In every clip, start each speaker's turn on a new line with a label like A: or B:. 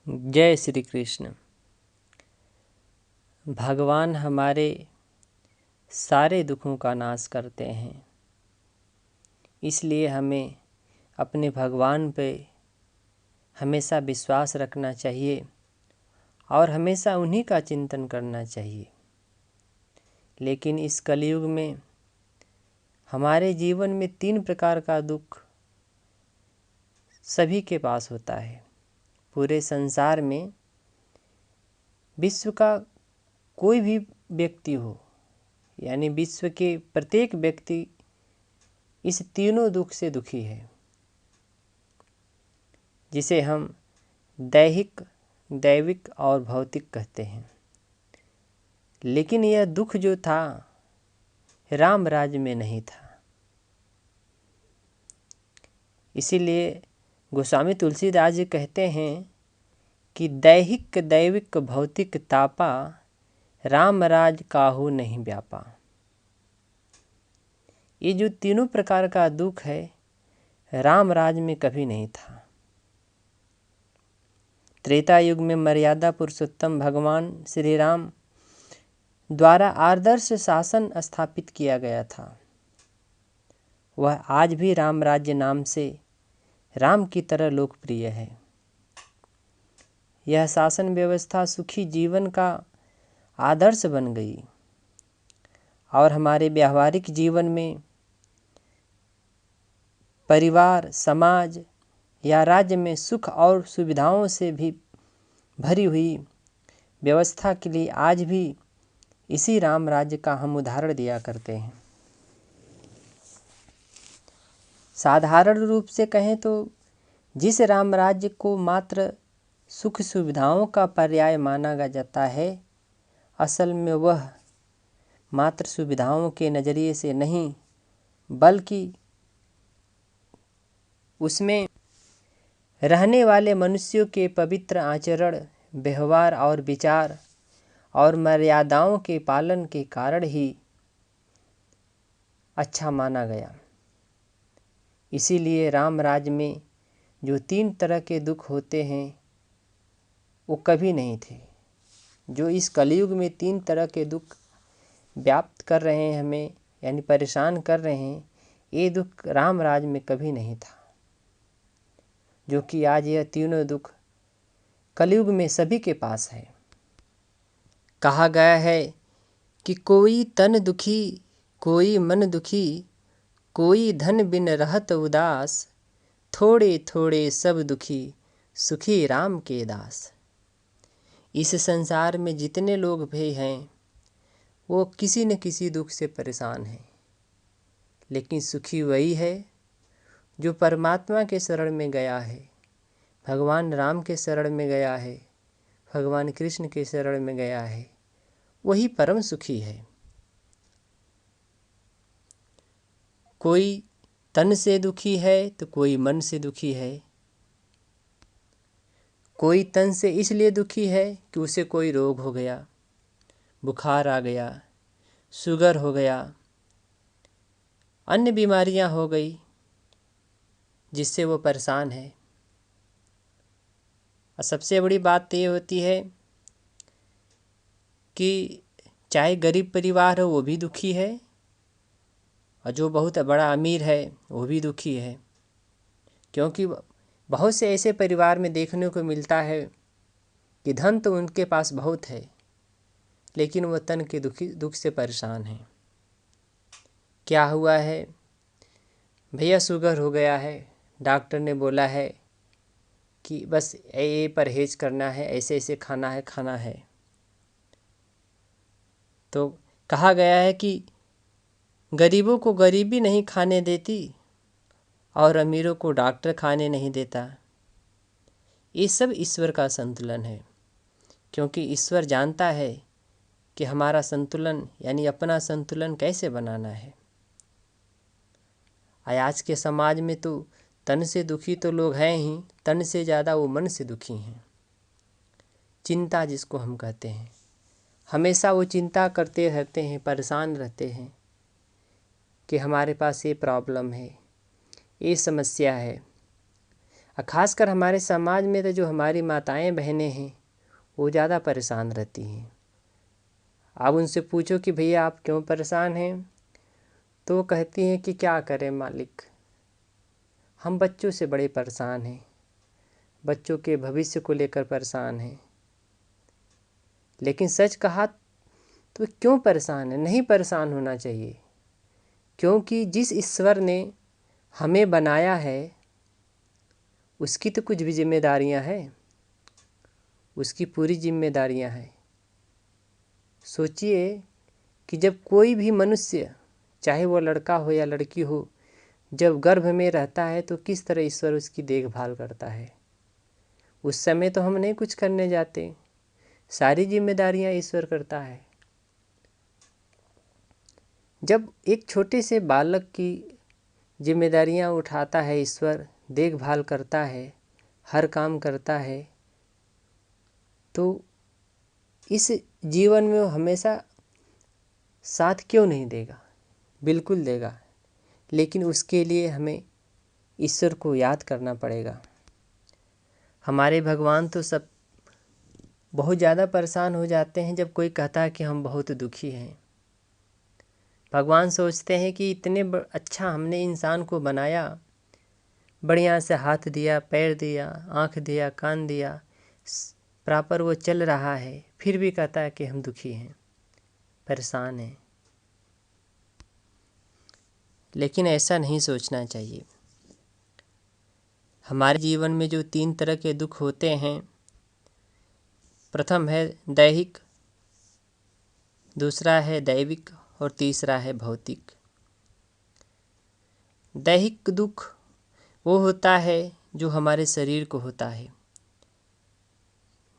A: जय श्री कृष्ण। भगवान हमारे सारे दुखों का नाश करते हैं, इसलिए हमें अपने भगवान पे हमेशा विश्वास रखना चाहिए और हमेशा उन्हीं का चिंतन करना चाहिए। लेकिन इस कलयुग में हमारे जीवन में 3 प्रकार का दुख सभी के पास होता है। पूरे संसार में विश्व का कोई भी व्यक्ति हो, यानी विश्व के प्रत्येक व्यक्ति इस तीनों दुख से दुखी है, जिसे हम दैहिक, दैविक और भौतिक कहते हैं। लेकिन यह दुख जो था राम राज्य में नहीं था। इसीलिए गोस्वामी तुलसीदास जी कहते हैं कि दैहिक, दैविक, भौतिक तापा, राम राज काहू नहीं व्यापा। ये जो तीनों प्रकार का दुख है राम राज में कभी नहीं था। त्रेता युग में मर्यादा पुरुषोत्तम भगवान श्री राम द्वारा आदर्श शासन स्थापित किया गया था। वह आज भी राम राज्य नाम से राम की तरह लोकप्रिय है। यह शासन व्यवस्था सुखी जीवन का आदर्श बन गई और हमारे व्यावहारिक जीवन में परिवार, समाज या राज्य में सुख और सुविधाओं से भी भरी हुई व्यवस्था के लिए आज भी इसी राम राज्य का हम उदाहरण दिया करते हैं। साधारण रूप से कहें तो जिस राम राज्य को मात्र सुख सुविधाओं का पर्याय माना जाता है, असल में वह मात्र सुविधाओं के नज़रिए से नहीं, बल्कि उसमें रहने वाले मनुष्यों के पवित्र आचरण, व्यवहार और विचार और मर्यादाओं के पालन के कारण ही अच्छा माना गया। इसीलिए राम राज्य में जो 3 तरह के दुख होते हैं वो कभी नहीं थे। जो इस कलयुग में 3 तरह के दुख व्याप्त कर रहे हैं हमें, यानी परेशान कर रहे हैं, ये दुख राम राज्य में कभी नहीं था। जो कि आज यह तीनों दुख कलयुग में सभी के पास है। कहा गया है कि कोई तन दुखी, कोई मन दुखी, कोई धन बिन रहत उदास, थोड़े थोड़े सब दुखी, सुखी राम के दास। इस संसार में जितने लोग भी हैं वो किसी न किसी दुख से परेशान हैं, लेकिन सुखी वही है जो परमात्मा के शरण में गया है, भगवान राम के शरण में गया है, भगवान कृष्ण के शरण में गया है, वही परम सुखी है। कोई तन से दुखी है तो कोई मन से दुखी है। कोई तन से इसलिए दुखी है कि उसे कोई रोग हो गया, बुखार आ गया, शुगर हो गया, अन्य बीमारियां हो गई, जिससे वो परेशान है। और सबसे बड़ी बात ये होती है कि चाहे गरीब परिवार हो वो भी दुखी है, और जो बहुत बड़ा अमीर है वो भी दुखी है। क्योंकि बहुत से ऐसे परिवार में देखने को मिलता है कि धन तो उनके पास बहुत है, लेकिन वो तन के दुख से परेशान हैं। क्या हुआ है? भैया शुगर हो गया है, डॉक्टर ने बोला है कि बस ये परहेज करना है, ऐसे ऐसे खाना है। तो कहा गया है कि गरीबों को गरीबी नहीं खाने देती और अमीरों को डॉक्टर खाने नहीं देता। ये सब ईश्वर का संतुलन है, क्योंकि ईश्वर जानता है कि हमारा संतुलन यानी अपना संतुलन कैसे बनाना है। आज के समाज में तो तन से दुखी तो लोग हैं ही, तन से ज़्यादा वो मन से दुखी हैं। चिंता जिसको हम कहते हैं, हमेशा वो चिंता करते रहते हैं, परेशान रहते हैं कि हमारे पास ये प्रॉब्लम है, ये समस्या है। और ख़ासकर हमारे समाज में तो जो हमारी माताएं बहनें हैं वो ज़्यादा परेशान रहती हैं। आप उनसे पूछो कि भैया आप क्यों परेशान हैं, तो वो कहती हैं कि क्या करें मालिक, हम बच्चों से बड़े परेशान हैं, बच्चों के भविष्य को लेकर परेशान हैं। लेकिन सच कहा तो क्यों परेशान है? नहीं परेशान होना चाहिए, क्योंकि जिस ईश्वर ने हमें बनाया है उसकी तो कुछ भी जिम्मेदारियां हैं, उसकी पूरी जिम्मेदारियां हैं। सोचिए कि जब कोई भी मनुष्य, चाहे वो लड़का हो या लड़की हो, जब गर्भ में रहता है तो किस तरह ईश्वर उसकी देखभाल करता है। उस समय तो हम नहीं कुछ करने जाते, सारी जिम्मेदारियां ईश्वर करता है। जब एक छोटे से बालक की जिम्मेदारियां उठाता है ईश्वर, देखभाल करता है, हर काम करता है, तो इस जीवन में वो हमेशा साथ क्यों नहीं देगा? बिल्कुल देगा, लेकिन उसके लिए हमें ईश्वर को याद करना पड़ेगा। हमारे भगवान तो सब बहुत ज़्यादा परेशान हो जाते हैं जब कोई कहता है कि हम बहुत दुखी हैं। भगवान सोचते हैं कि इतने अच्छा हमने इंसान को बनाया, बढ़िया से हाथ दिया, पैर दिया, आँख दिया, कान दिया, प्रॉपर वो चल रहा है, फिर भी कहता है कि हम दुखी हैं, परेशान हैं। लेकिन ऐसा नहीं सोचना चाहिए। हमारे जीवन में जो 3 तरह के दुख होते हैं, प्रथम है दैहिक, दूसरा है दैविक और तीसरा है भौतिक। दैहिक दुख वो होता है जो हमारे शरीर को होता है,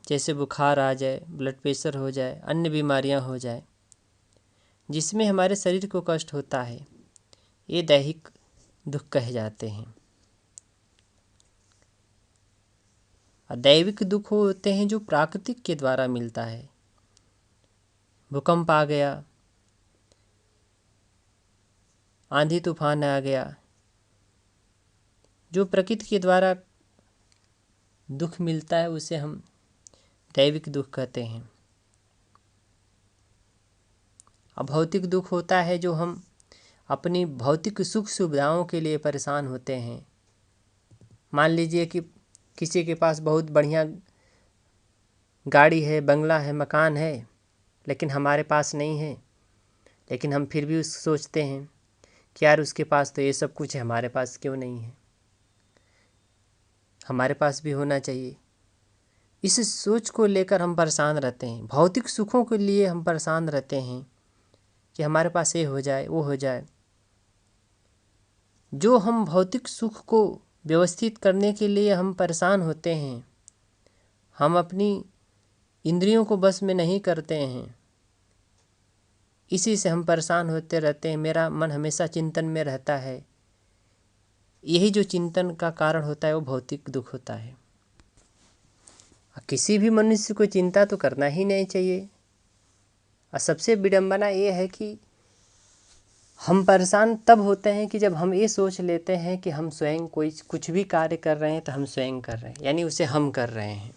A: जैसे बुखार आ जाए, ब्लड प्रेशर हो जाए, अन्य बीमारियां हो जाए, जिसमें हमारे शरीर को कष्ट होता है, ये दैहिक दुख कहे जाते हैं। और दैविक दुख होते हैं जो प्राकृतिक के द्वारा मिलता है। भूकंप आ गया, आंधी तूफान आ गया, जो प्रकृति के द्वारा दुख मिलता है उसे हम दैविक दुख कहते हैं। अब भौतिक दुख होता है जो हम अपनी भौतिक सुख सुविधाओं के लिए परेशान होते हैं। मान लीजिए कि किसी के पास बहुत बढ़िया गाड़ी है, बंगला है, मकान है, लेकिन हमारे पास नहीं है, लेकिन हम फिर भी उस सोचते हैं कि यार उसके पास तो ये सब कुछ है, हमारे पास क्यों नहीं है, हमारे पास भी होना चाहिए। इस सोच को लेकर हम परेशान रहते हैं। भौतिक सुखों के लिए हम परेशान रहते हैं कि हमारे पास ये हो जाए, वो हो जाए। जो हम भौतिक सुख को व्यवस्थित करने के लिए हम परेशान होते हैं, हम अपनी इंद्रियों को बस में नहीं करते हैं, इसी से हम परेशान होते रहते हैं। मेरा मन हमेशा चिंतन में रहता है। यही जो चिंतन का कारण होता है वो भौतिक दुख होता है। किसी भी मनुष्य को चिंता तो करना ही नहीं चाहिए। और सबसे विडंबना ये है कि हम परेशान तब होते हैं कि जब हम ये सोच लेते हैं कि हम स्वयं कोई कुछ भी कार्य कर रहे हैं तो हम स्वयं कर रहे हैं, यानी उसे हम कर रहे हैं।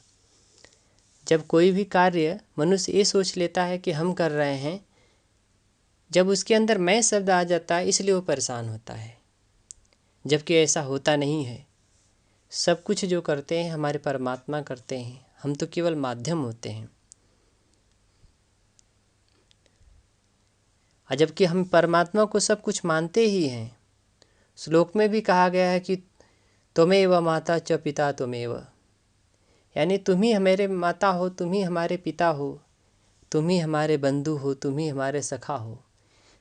A: जब कोई भी कार्य मनुष्य ये सोच लेता है कि हम कर रहे हैं, जब उसके अंदर मैं शब्द आ जाता है, इसलिए वो परेशान होता है। जबकि ऐसा होता नहीं है। सब कुछ जो करते हैं हमारे परमात्मा करते हैं, हम तो केवल माध्यम होते हैं। और जबकि हम परमात्मा को सब कुछ मानते ही हैं। श्लोक में भी कहा गया है कि त्वमेव माता च पिता त्वमेव, यानी तुम ही हमारे माता हो, तुम ही हमारे पिता हो, तुम ही हमारे बंधु हो, तुम ही हमारे सखा हो।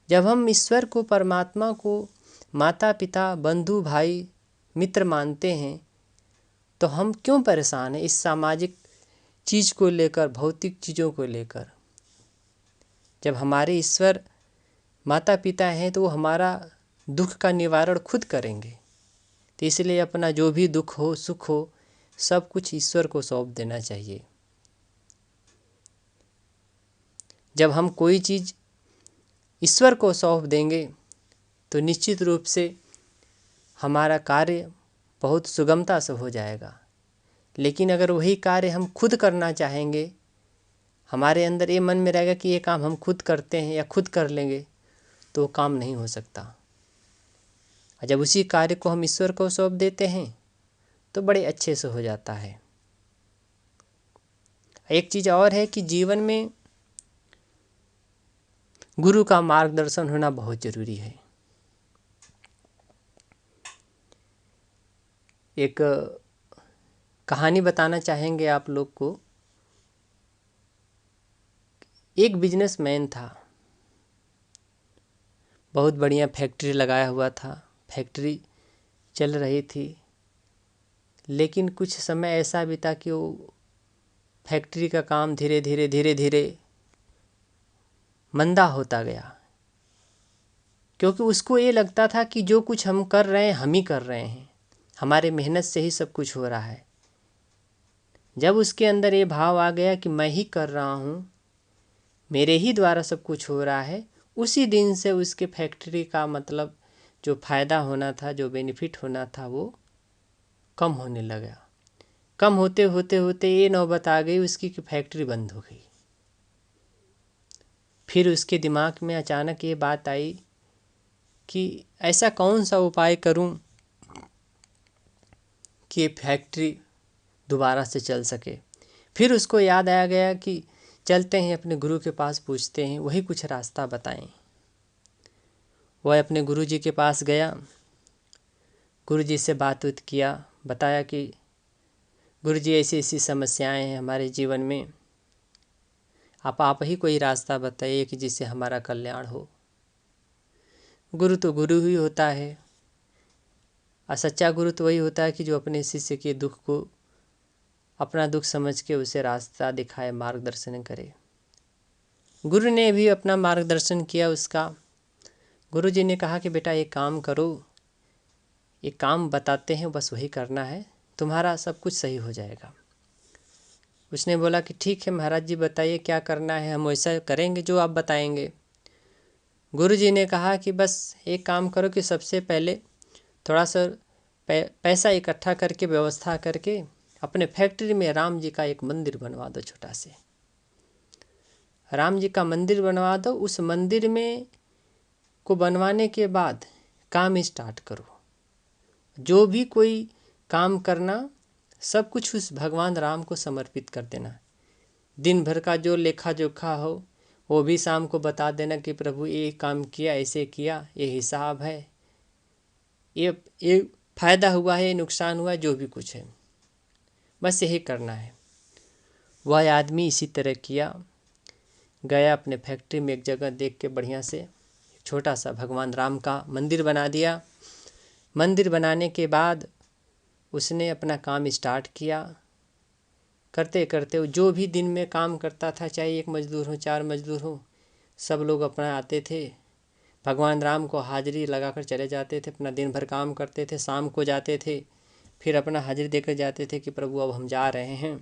A: जब हम ईश्वर को, परमात्मा को माता पिता, बंधु, भाई, मित्र मानते हैं, तो हम क्यों परेशान हैं इस सामाजिक चीज़ को लेकर, भौतिक चीज़ों को लेकर। जब हमारे ईश्वर माता पिता हैं तो वो हमारा दुख का निवारण खुद करेंगे। तो इसलिए अपना जो भी दुख हो, सुख हो, सब कुछ ईश्वर को सौंप देना चाहिए। जब हम कोई चीज़ ईश्वर को सौंप देंगे तो निश्चित रूप से हमारा कार्य बहुत सुगमता से हो जाएगा। लेकिन अगर वही कार्य हम खुद करना चाहेंगे, हमारे अंदर ये मन में रहेगा कि ये काम हम खुद करते हैं या खुद कर लेंगे, तो वो काम नहीं हो सकता। जब उसी कार्य को हम ईश्वर को सौंप देते हैं तो बड़े अच्छे से हो जाता है। एक चीज़ और है कि जीवन में गुरु का मार्गदर्शन होना बहुत ज़रूरी है। एक कहानी बताना चाहेंगे आप लोग को। एक बिजनेसमैन था, बहुत बढ़िया फैक्ट्री लगाया हुआ था, फैक्ट्री चल रही थी। लेकिन कुछ समय ऐसा बीता कि वो फैक्ट्री का काम धीरे धीरे मंदा होता गया, क्योंकि उसको ये लगता था कि जो कुछ हम कर रहे हैं हम ही कर रहे हैं, हमारे मेहनत से ही सब कुछ हो रहा है। जब उसके अंदर ये भाव आ गया कि मैं ही कर रहा हूँ, मेरे ही द्वारा सब कुछ हो रहा है, उसी दिन से उसके फैक्ट्री का मतलब जो फ़ायदा होना था, जो बेनिफिट होना था, वो कम होने लगा। कम होते होते होते ये नौबत आ गई उसकी कि फैक्ट्री बंद हो गई। फिर उसके दिमाग में अचानक ये बात आई कि ऐसा कौन सा उपाय करूं कि ये फैक्ट्री दोबारा से चल सके। फिर उसको याद आया गया कि चलते हैं अपने गुरु के पास, पूछते हैं, वही कुछ रास्ता बताएं। वह अपने गुरु जी के पास गया, गुरु जी से बात किया, बताया कि गुरु जी ऐसी ऐसी समस्याएं हैं हमारे जीवन में, आप ही कोई रास्ता बताइए कि जिससे हमारा कल्याण हो। गुरु तो गुरु ही होता है, और सच्चा गुरु तो वही होता है कि जो अपने शिष्य के दुख को अपना दुख समझ के उसे रास्ता दिखाए, मार्गदर्शन करे। गुरु ने भी अपना मार्गदर्शन किया उसका। गुरु जी ने कहा कि बेटा एक काम करो, एक काम बताते हैं, बस वही करना है, तुम्हारा सब कुछ सही हो जाएगा। उसने बोला कि ठीक है महाराज जी, बताइए क्या करना है, हम वैसा करेंगे जो आप बताएंगे। गुरु जी ने कहा कि बस एक काम करो कि सबसे पहले थोड़ा सा पैसा इकट्ठा करके, व्यवस्था करके अपने फैक्ट्री में राम जी का एक मंदिर बनवा दो, छोटा से राम जी का मंदिर बनवा दो। उस मंदिर में को बनवाने के बाद काम स्टार्ट करो। जो भी कोई काम करना, सब कुछ उस भगवान राम को समर्पित कर देना। दिन भर का जो लेखा जोखा हो वो भी शाम को बता देना कि प्रभु ये काम किया, ऐसे किया, ये हिसाब है, ये फ़ायदा हुआ है, नुकसान हुआ है, जो भी कुछ है, बस यही करना है। वह आदमी इसी तरह किया, गया अपने फैक्ट्री में एक जगह देख के बढ़िया से छोटा सा भगवान राम का मंदिर बना दिया। मंदिर बनाने के बाद उसने अपना काम स्टार्ट किया। करते करते जो भी दिन में काम करता था, चाहे एक मजदूर हो, 4 मजदूर हो, सब लोग अपना आते थे, भगवान राम को हाजिरी लगाकर चले जाते थे। अपना दिन भर काम करते थे, शाम को जाते थे, फिर अपना हाजिरी देकर जाते थे कि प्रभु अब हम जा रहे हैं।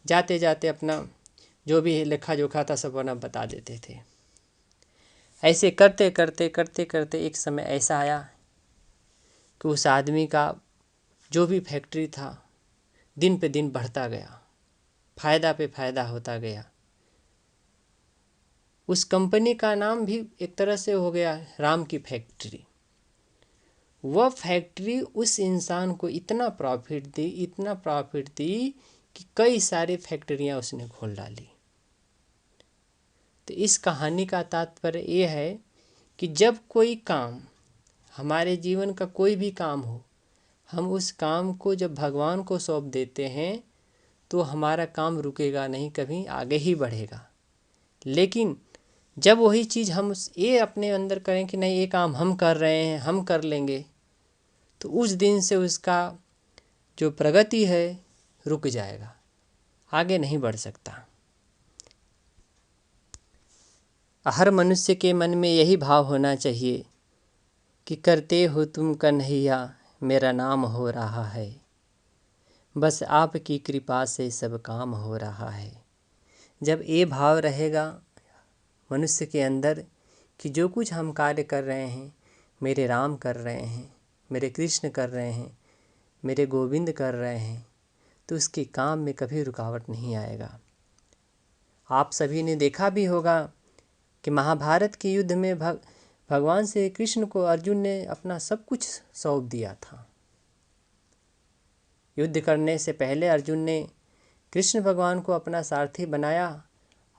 A: जाते जाते अपना जो भी लेखा जोखा था सब अपना बता देते थे। ऐसे करते करते करते करते एक समय ऐसा आया कि उस आदमी का जो भी फैक्ट्री था दिन पे दिन बढ़ता गया, फ़ायदा पे फ़ायदा होता गया। उस कंपनी का नाम भी एक तरह से हो गया राम की फैक्ट्री। वह फैक्ट्री उस इंसान को इतना प्रॉफिट दी, इतना प्रॉफिट दी कि कई सारी फैक्ट्रियां उसने खोल डाली। तो इस कहानी का तात्पर्य ये है कि जब कोई काम, हमारे जीवन का कोई भी काम हो, हम उस काम को जब भगवान को सौंप देते हैं तो हमारा काम रुकेगा नहीं, कभी आगे ही बढ़ेगा। लेकिन जब वही चीज़ हम ये अपने अंदर करें कि नहीं ये काम हम कर रहे हैं, हम कर लेंगे, तो उस दिन से उसका जो प्रगति है रुक जाएगा, आगे नहीं बढ़ सकता। हर मनुष्य के मन में यही भाव होना चाहिए कि करते हो तुम कन्हैया, मेरा नाम हो रहा है, बस आपकी कृपा से सब काम हो रहा है। जब ये भाव रहेगा मनुष्य के अंदर कि जो कुछ हम कार्य कर रहे हैं मेरे राम कर रहे हैं, मेरे कृष्ण कर रहे हैं, मेरे गोविंद कर रहे हैं, तो उसके काम में कभी रुकावट नहीं आएगा। आप सभी ने देखा भी होगा कि महाभारत के युद्ध में भगवान श्री कृष्ण को अर्जुन ने अपना सब कुछ सौंप दिया था। युद्ध करने से पहले अर्जुन ने कृष्ण भगवान को अपना सारथी बनाया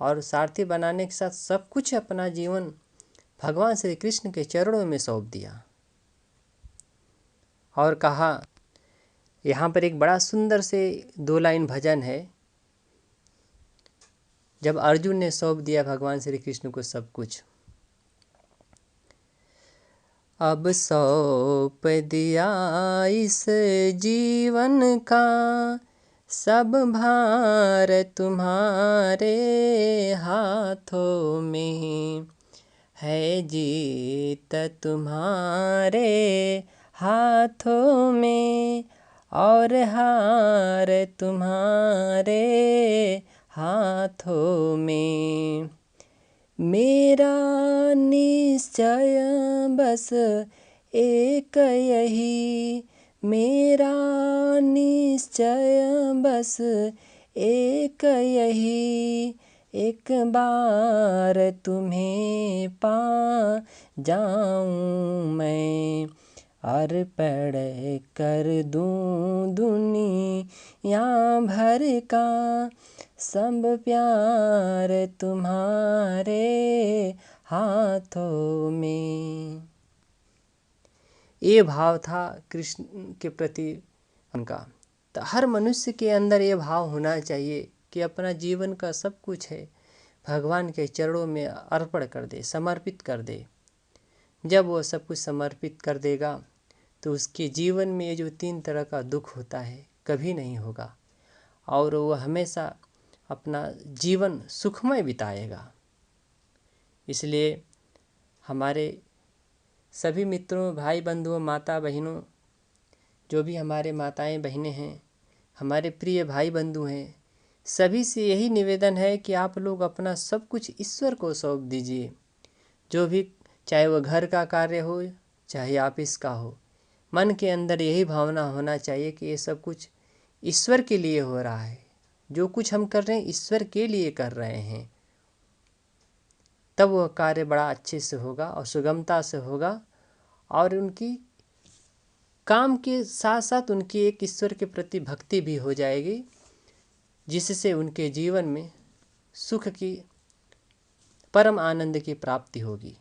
A: और सारथी बनाने के साथ सब कुछ अपना जीवन भगवान श्री कृष्ण के चरणों में सौंप दिया और कहा, यहाँ पर एक बड़ा सुंदर से 2 लाइन भजन है। जब अर्जुन ने सौंप दिया भगवान श्री कृष्ण को सब कुछ, अब सौंप दिया इस जीवन का सब भार तुम्हारे हाथों में, है जीत तुम्हारे हाथों में और हार तुम्हारे हाथों में। मेरा निश्चय बस एक यही, मेरा निश्चय बस एक यही, एक बार तुम्हें पा जाऊं मैं, अर्पण कर दूं दुनिया भर का सब प्यार तुम्हारे हाथों में। ये भाव था कृष्ण के प्रति उनका। तो हर मनुष्य के अंदर ये भाव होना चाहिए कि अपना जीवन का सब कुछ है भगवान के चरणों में अर्पण कर दे, समर्पित कर दे। जब वो सब कुछ समर्पित कर देगा तो उसके जीवन में ये जो 3 तरह का दुख होता है कभी नहीं होगा और वो हमेशा अपना जीवन सुखमय बिताएगा। इसलिए हमारे सभी मित्रों, भाई बंधुओं, माता बहनों, जो भी हमारे माताएं बहनें हैं, हमारे प्रिय भाई बंधु हैं, सभी से यही निवेदन है कि आप लोग अपना सब कुछ ईश्वर को सौंप दीजिए। जो भी, चाहे वह घर का कार्य हो चाहे ऑफिस का हो, मन के अंदर यही भावना होना चाहिए कि ये सब कुछ ईश्वर के लिए हो रहा है। जो कुछ हम कर रहे हैं ईश्वर के लिए कर रहे हैं, तब वह कार्य बड़ा अच्छे से होगा और सुगमता से होगा और उनकी काम के साथ साथ उनकी एक ईश्वर के प्रति भक्ति भी हो जाएगी, जिससे उनके जीवन में सुख की, परम आनंद की प्राप्ति होगी।